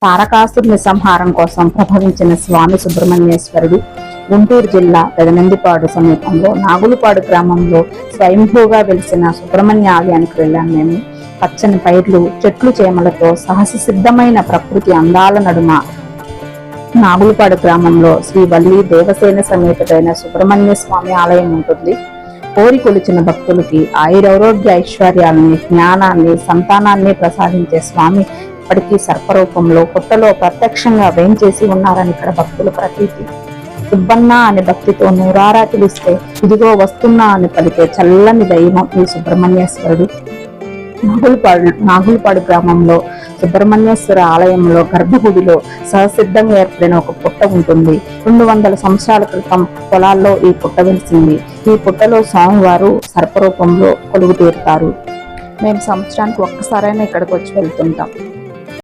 తారకాసురుని సంహారం కోసం ప్రభవించిన స్వామి సుబ్రహ్మణ్యేశ్వరుడు గుంటూరు జిల్లా పెదనందిపాడు సమీపంలో నాగులపాడు గ్రామంలో స్వయంభూగా వెలిసిన సుబ్రహ్మణ్య ఆలయానికి వెళ్ళాం మేము. పచ్చని పైర్లు, చెట్లు చేమలతో సహజ సిద్ధమైన ప్రకృతి అందాల నడుమ నాగులపాడు గ్రామంలో శ్రీ వల్లి దేవసేన సమేతుడైన సుబ్రహ్మణ్య స్వామి ఆలయం ఉంటుంది. కోరి కొలిచిన భక్తులకి ఆయురారోగ్య ఐశ్వర్యాలని, జ్ఞానాన్ని, సంతానాన్ని ప్రసాదించే స్వామి ఇప్పటికీ సర్పరూపంలో పుట్టలో ప్రత్యక్షంగా వేంచేసి ఉన్నారని ఇక్కడ భక్తుల ప్రతీతి. సుబ్బన్న అనే భక్తితో నూరారా పిలిస్తే ఇదిగో వస్తున్నా అని పలికే చల్లని దైవం ఈ సుబ్రహ్మణ్యేశ్వరుడు. నాగులపాడు గ్రామంలో సుబ్రహ్మణ్యేశ్వర ఆలయంలో గర్భగుడిలో సహసిద్ధంగా ఏర్పడిన ఒక పుట్ట ఉంటుంది. 200 సంవత్సరాల క్రితం పొలాల్లో ఈ పుట్ట వెలిసింది. ఈ పుట్టలో స్వామివారు సర్పరూపంలో కొలువు తీరుతారు. మేము సంవత్సరానికి ఒక్కసారైనా ఇక్కడికి వచ్చి వెళ్తుంటాం.